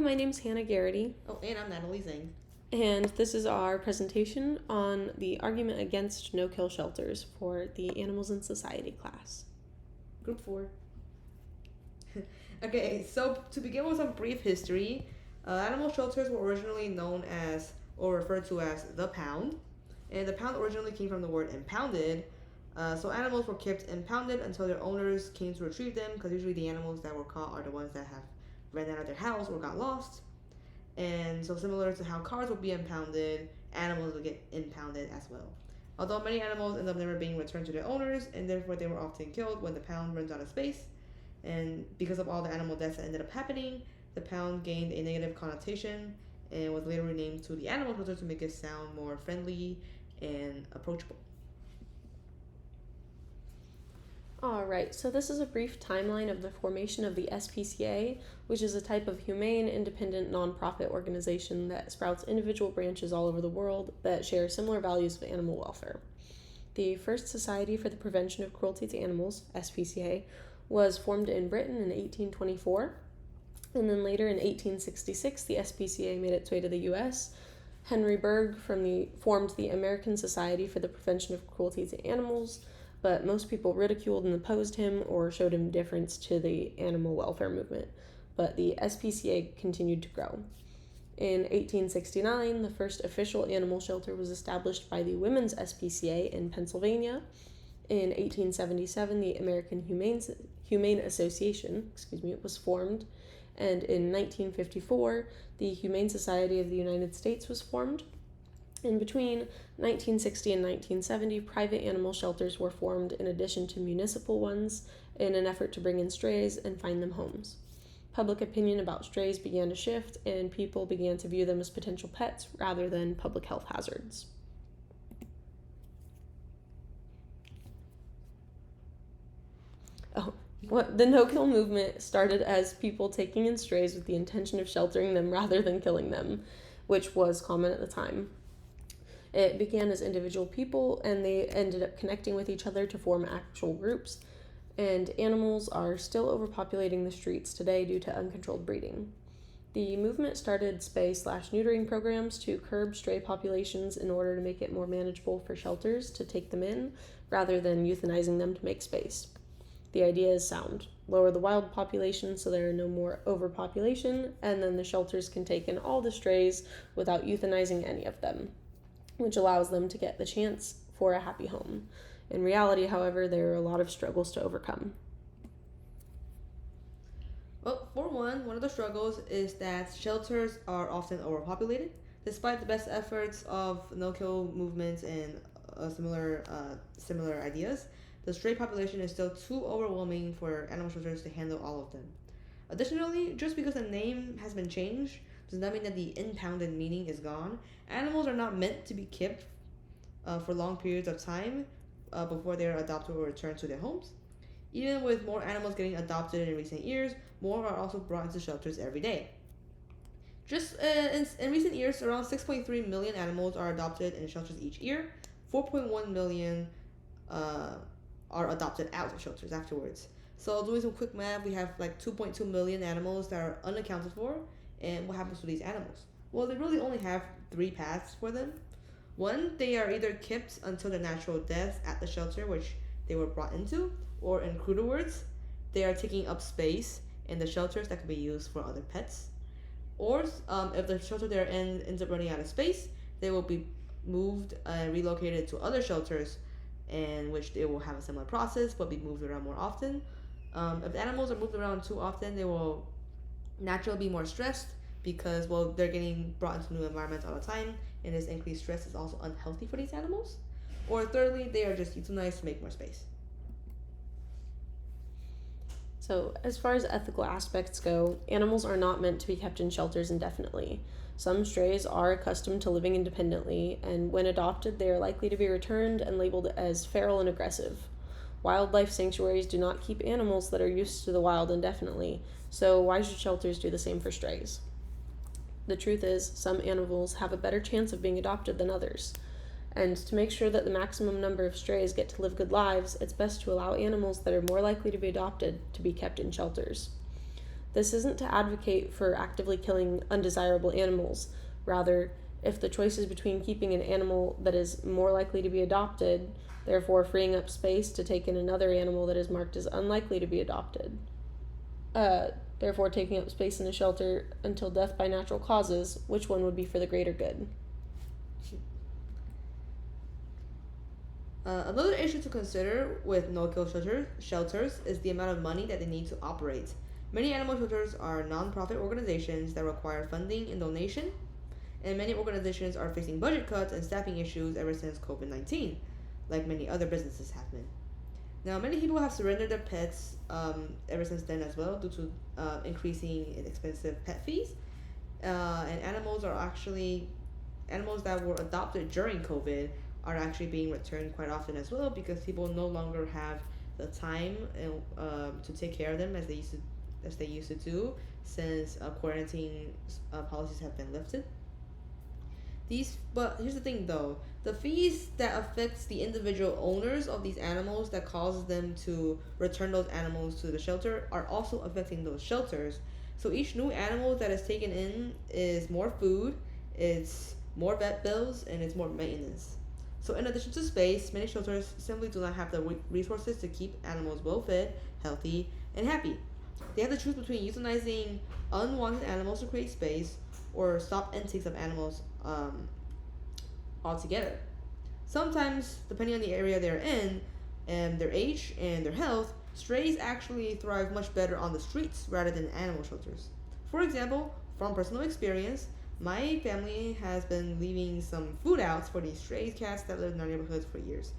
my name's Hannah Garrity. Oh, and I'm Natalie Zheng. And this is our presentation on the argument against no-kill shelters for the Animals in Society class. Group 4. Okay, so to begin with some brief history, animal shelters were originally known as, or referred to as, the pound. And the pound originally came from the word impounded. So animals were kept impounded until their owners came to retrieve them, because usually the animals that were caught are the ones that have ran out of their house or got lost. And so similar to how cars would be impounded, animals would get impounded as well. Although many animals end up never being returned to their owners, and therefore they were often killed when the pound runs out of space. And because of all the animal deaths that ended up happening, the pound gained a negative connotation and was later renamed to the animal shelter to make it sound more friendly and approachable. Alright, so this is a brief timeline of the formation of the SPCA, which is a type of humane, independent, nonprofit organization that sprouts individual branches all over the world that share similar values of animal welfare. The first Society for the Prevention of Cruelty to Animals, SPCA, was formed in Britain in 1824, and then later in 1866 the SPCA made its way to the US. Henry Bergh formed the American Society for the Prevention of Cruelty to Animals, but most people ridiculed and opposed him or showed indifference to the animal welfare movement. But the SPCA continued to grow. In 1869, the first official animal shelter was established by the Women's SPCA in Pennsylvania. In 1877, the American Humane Association was formed. And in 1954, the Humane Society of the United States was formed. In between 1960 and 1970, private animal shelters were formed in addition to municipal ones in an effort to bring in strays and find them homes. Public opinion about strays began to shift, and people began to view them as potential pets rather than public health hazards. The no-kill movement started as people taking in strays with the intention of sheltering them rather than killing them, which was common at the time. It began as individual people, and they ended up connecting with each other to form actual groups, and animals are still overpopulating the streets today due to uncontrolled breeding. The movement started spay/neutering programs to curb stray populations in order to make it more manageable for shelters to take them in, rather than euthanizing them to make space. The idea is sound. Lower the wild population so there are no more overpopulation, and then the shelters can take in all the strays without euthanizing any of them, which allows them to get the chance for a happy home. In reality, however, there are a lot of struggles to overcome. Well, for one of the struggles is that shelters are often overpopulated. Despite the best efforts of no-kill movements and similar ideas, the stray population is still too overwhelming for animal shelters to handle all of them. Additionally, just because the name has been changed does not mean that the impounded meaning is gone. Animals are not meant to be kept for long periods of time before they are adopted or returned to their homes. Even with more animals getting adopted in recent years, more are also brought into shelters every day. Just in recent years, around 6.3 million animals are adopted in shelters each year. 4.1 million are adopted out of shelters afterwards. So doing some quick math, we have like 2.2 million animals that are unaccounted for. And what happens to these animals? Well, they really only have 3 paths for them. One, they are either kept until their natural death at the shelter which they were brought into, or in cruder words, they are taking up space in the shelters that could be used for other pets. Or if the shelter they're in ends up running out of space, they will be moved and relocated to other shelters in which they will have a similar process but be moved around more often. If the animals are moved around too often, they will naturally be more stressed because, well, they're getting brought into new environments all the time, and this increased stress is also unhealthy for these animals. Or thirdly, they are just euthanized to make more space. So, as far as ethical aspects go, animals are not meant to be kept in shelters indefinitely. Some strays are accustomed to living independently, and when adopted, they are likely to be returned and labeled as feral and aggressive. Wildlife sanctuaries do not keep animals that are used to the wild indefinitely, so why should shelters do the same for strays? The truth is, some animals have a better chance of being adopted than others. And to make sure that the maximum number of strays get to live good lives, it's best to allow animals that are more likely to be adopted to be kept in shelters. This isn't to advocate for actively killing undesirable animals. Rather, if the choice is between keeping an animal that is more likely to be adopted, therefore freeing up space to take in another animal that is marked as unlikely to be adopted, therefore taking up space in a shelter until death by natural causes, which one would be for the greater good? Another issue to consider with no-kill shelters is the amount of money that they need to operate. Many animal shelters are non-profit organizations that require funding and donation, and many organizations are facing budget cuts and staffing issues ever since COVID-19, like many other businesses have been. Now, many people have surrendered their pets ever since then as well due to increasing in expensive pet fees. And animals that were adopted during COVID are actually being returned quite often as well because people no longer have the time to take care of them as they used to do since quarantine policies have been lifted. But here's the thing though, the fees that affects the individual owners of these animals that causes them to return those animals to the shelter are also affecting those shelters. So each new animal that is taken in is more food, it's more vet bills, and it's more maintenance. So in addition to space, many shelters simply do not have the resources to keep animals well fed, healthy, and happy. They have to choose between euthanizing unwanted animals to create space or stop intakes of animals altogether. Sometimes, depending on the area they're in and their age and their health, strays actually thrive much better on the streets rather than animal shelters. For example, from personal experience, my family has been leaving some food outs for these stray cats that live in our neighborhoods for years.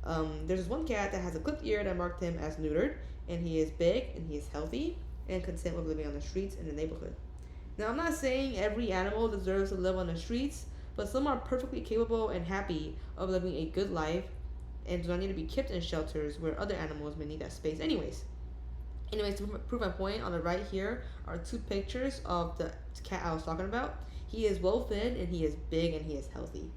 There's this one cat that has a clipped ear that marked him as neutered, and he is big and he is healthy and content with living on the streets in the neighborhood. Now, I'm not saying every animal deserves to live on the streets, but some are perfectly capable and happy of living a good life and do not need to be kept in shelters where other animals may need that space anyways. Anyways, to prove my point, on the right here are two pictures of the cat I was talking about. He is well fed and he is big and he is healthy.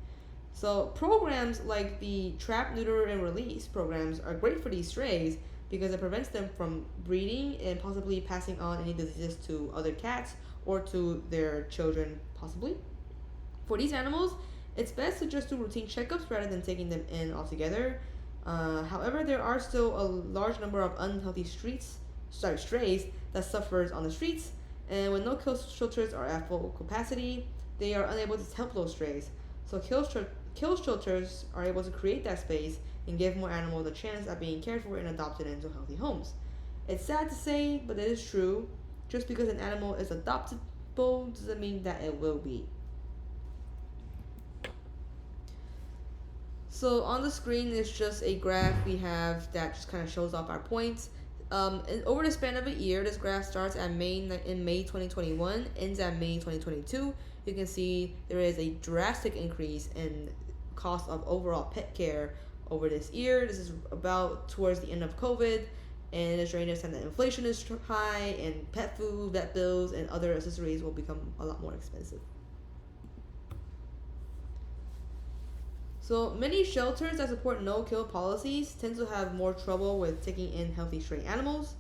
So programs like the trap, neuter, and release programs are great for these strays because it prevents them from breeding and possibly passing on any diseases to other cats or to their children possibly. For these animals, it's best to just do routine checkups rather than taking them in altogether. However, there are still a large number of unhealthy strays that suffers on the streets, and when no-kill shelters are at full capacity, they are unable to help those strays. So kill shelters are able to create that space and give more animals a chance at being cared for and adopted into healthy homes. It's sad to say, but it is true. Just because an animal is adoptable doesn't mean that it will be. So on the screen is just a graph we have that just kind of shows off our points. Over the span of a year, this graph starts in May 2021, ends at May 2022. You can see there is a drastic increase in cost of overall pet care over this year. This is about towards the end of COVID, and it's during this time that inflation is high, and pet food, vet bills, and other accessories will become a lot more expensive. So many shelters that support no-kill policies tend to have more trouble with taking in healthy stray animals.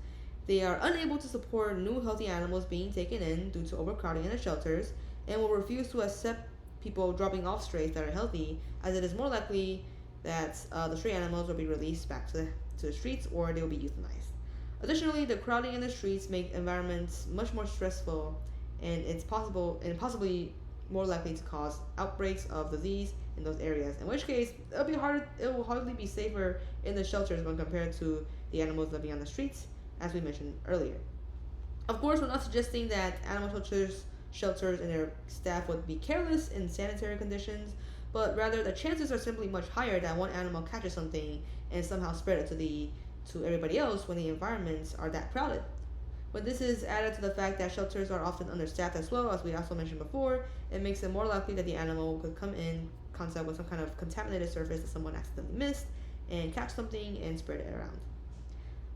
They are unable to support new healthy animals being taken in due to overcrowding in the shelters, and will refuse to accept people dropping off strays that are healthy, as it is more likely that the stray animals will be released back to the streets or they will be euthanized. Additionally, the crowding in the streets make environments much more stressful, and it's possibly more likely to cause outbreaks of disease in those areas. In which case, it will hardly be safer in the shelters when compared to the animals living on the streets, as we mentioned earlier. Of course, we're not suggesting that animal shelters and their staff would be careless in sanitary conditions, but rather the chances are simply much higher that one animal catches something and somehow spread it to everybody else when the environments are that crowded. When this is added to the fact that shelters are often understaffed as well, as we also mentioned before, it makes it more likely that the animal could come in contact with some kind of contaminated surface that someone accidentally missed and catch something and spread it around.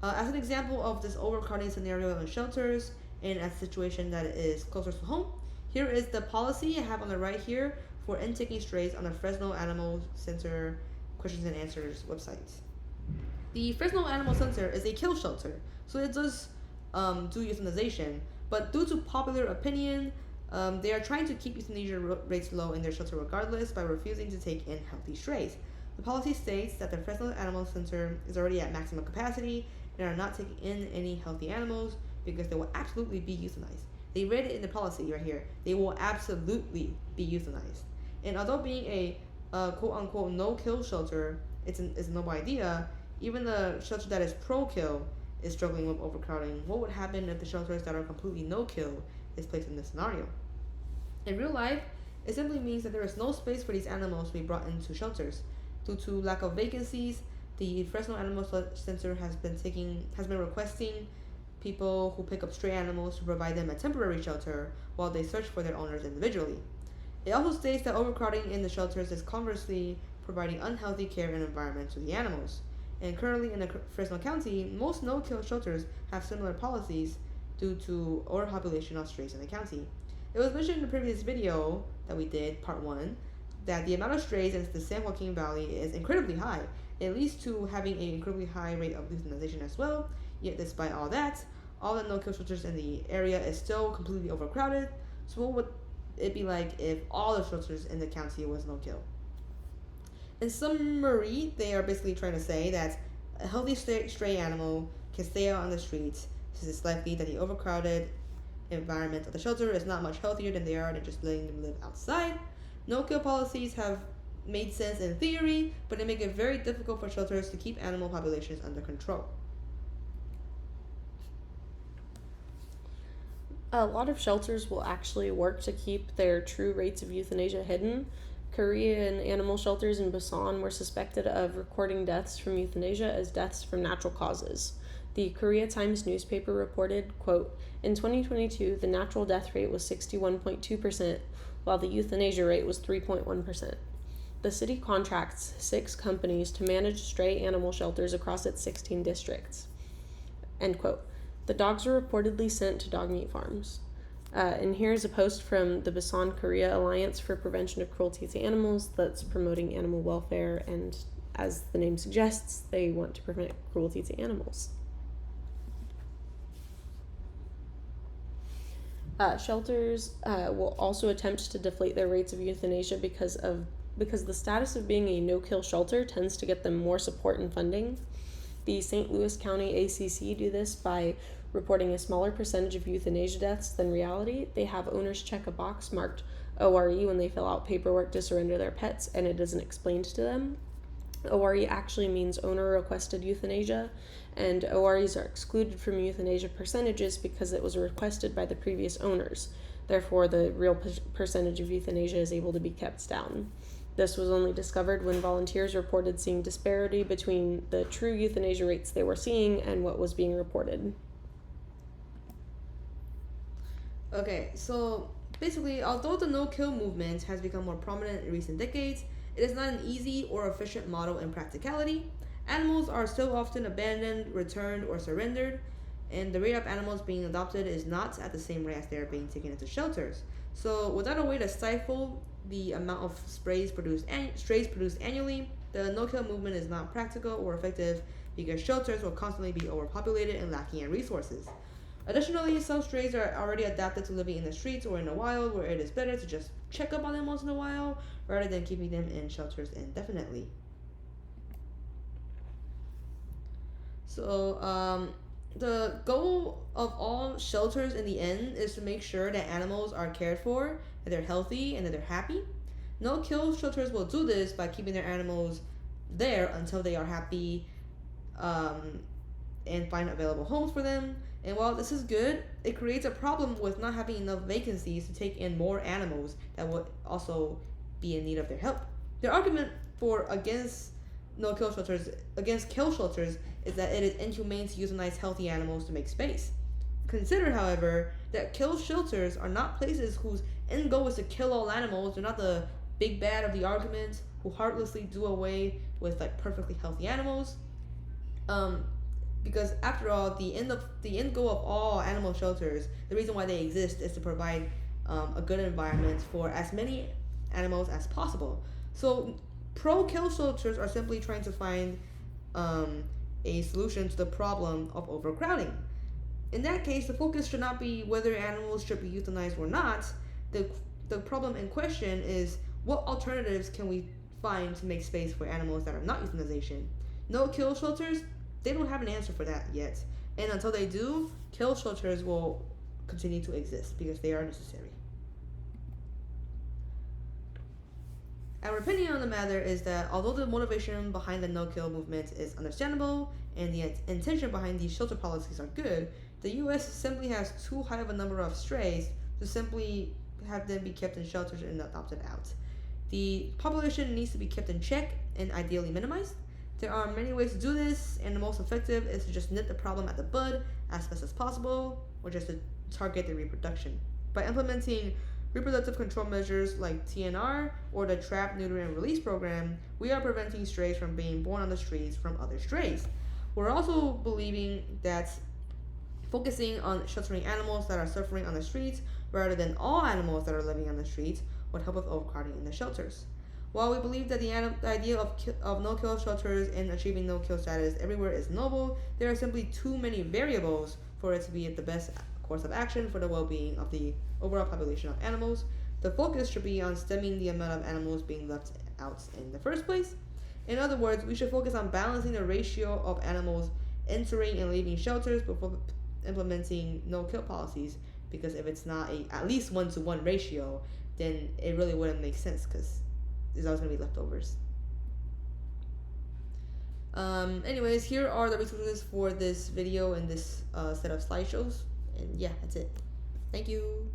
As an example of this overcrowding scenario in shelters and a situation that is closer to home, here is the policy I have on the right here for intaking strays on the Fresno Animal Center questions and answers website. The Fresno Animal Center is a kill shelter, so it does do euthanization, But due to popular opinion, they are trying to keep euthanasia rates low in their shelter regardless by refusing to take in healthy strays. The policy states that the Fresno Animal Center is already at maximum capacity and are not taking in any healthy animals because they will absolutely be euthanized. They read it in the policy right here. They will absolutely be euthanized. And although being a quote-unquote no-kill shelter it's a noble idea, even the shelter that is pro-kill is struggling with overcrowding. What would happen if the shelters that are completely no-kill is placed in this scenario? In real life, it simply means that there is no space for these animals to be brought into shelters. Due to lack of vacancies, the Fresno Animal Center has been requesting people who pick up stray animals to provide them a temporary shelter while they search for their owners individually. It also states that overcrowding in the shelters is conversely providing unhealthy care and environment to the animals. And currently in Fresno County, most no-kill shelters have similar policies due to overpopulation of strays in the county. It was mentioned in the previous video that we did, part 1, that the amount of strays in the San Joaquin Valley is incredibly high. It leads to having an incredibly high rate of euthanization as well. Yet despite all that, all the no-kill shelters in the area is still completely overcrowded. So what would it be like if all the shelters in the county was no-kill? In summary, they are basically trying to say that a healthy stray animal can stay out on the streets since it's likely that the overcrowded environment of the shelter is not much healthier than they are than just letting them live outside. No-kill policies have made sense in theory, but they make it very difficult for shelters to keep animal populations under control. A lot of shelters will actually work to keep their true rates of euthanasia hidden. Korean animal shelters in Busan were suspected of recording deaths from euthanasia as deaths from natural causes. The Korea Times newspaper reported, quote, "In 2022, the natural death rate was 61.2%, while the euthanasia rate was 3.1%. The city contracts 6 companies to manage stray animal shelters across its 16 districts." End quote. The dogs were reportedly sent to dog meat farms. And here's a post from the Busan Korea Alliance for Prevention of Cruelty to Animals that's promoting animal welfare, and as the name suggests, they want to prevent cruelty to animals. Shelters will also attempt to deflate their rates of euthanasia because the status of being a no-kill shelter tends to get them more support and funding. The St. Louis County ACC do this by reporting a smaller percentage of euthanasia deaths than reality. They have owners check a box marked ORE when they fill out paperwork to surrender their pets, and it isn't explained to them. ORE actually means owner requested euthanasia, and OREs are excluded from euthanasia percentages because it was requested by the previous owners. Therefore, the real percentage of euthanasia is able to be kept down. This was only discovered when volunteers reported seeing disparity between the true euthanasia rates they were seeing and what was being reported. Okay, so basically, although the no-kill movement has become more prominent in recent decades, it is not an easy or efficient model in practicality. Animals are still often abandoned, returned, or surrendered, and the rate of animals being adopted is not at the same rate as they are being taken into shelters. So without a way to stifle the amount of strays produced annually, the no-kill movement is not practical or effective because shelters will constantly be overpopulated and lacking in resources. Additionally, some strays are already adapted to living in the streets or in the wild, where it is better to just check up on them once in a while rather than keeping them in shelters indefinitely. So, the goal of all shelters in the end is to make sure that animals are cared for, that they're healthy, and that they're happy. No-kill shelters will do this by keeping their animals there until they are happy and find available homes for them. And while this is good, it creates a problem with not having enough vacancies to take in more animals that would also be in need of their help. Their argument against kill shelters is that it is inhumane to euthanize healthy animals to make space. Consider, however, that kill shelters are not places whose end goal is to kill all animals. They're not the big bad of the argument who heartlessly do away with perfectly healthy animals. Because after all, the end goal of all animal shelters, the reason why they exist is to provide a good environment for as many animals as possible. So pro-kill shelters are simply trying to find a solution to the problem of overcrowding. In that case, the focus should not be whether animals should be euthanized or not. The problem in question is what alternatives can we find to make space for animals that are not euthanization. No-kill shelters, they don't have an answer for that yet. And until they do, kill shelters will continue to exist because they are necessary. Our opinion on the matter is that although the motivation behind the no-kill movement is understandable and the intention behind these shelter policies are good, the U.S. simply has too high of a number of strays to simply have them be kept in shelters and adopted out. The population needs to be kept in check and ideally minimized. There are many ways to do this, and the most effective is to just nip the problem at the bud as best as possible, or just to target the reproduction. By implementing reproductive control measures like TNR or the Trap, Neuter, and Release program, we are preventing strays from being born on the streets from other strays. We're also believing that focusing on sheltering animals that are suffering on the streets rather than all animals that are living on the streets would help with overcrowding in the shelters. While we believe that the idea of no-kill shelters and achieving no-kill status everywhere is noble, there are simply too many variables for it to be the best course of action for the well-being of the overall population of animals. The focus should be on stemming the amount of animals being left out in the first place. In other words, we should focus on balancing the ratio of animals entering and leaving shelters before implementing no-kill policies, because if it's not at least 1-to-1 ratio, then it really wouldn't make sense because there's always going to be leftovers. Anyways, here are the resources for this video and this set of slideshows. And yeah, that's it. Thank you.